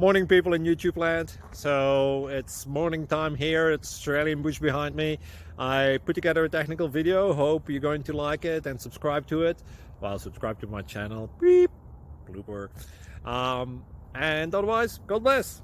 Morning, people in YouTube land. So it's morning time here. It's Australian bush behind me. I put together a technical video. Hope you're going to like it and subscribe to it. Well, subscribe to my channel. Beep. Blooper. And otherwise, God bless.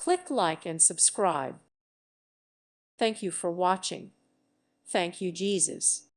Click like and subscribe. Thank you for watching. Thank you, Jesus.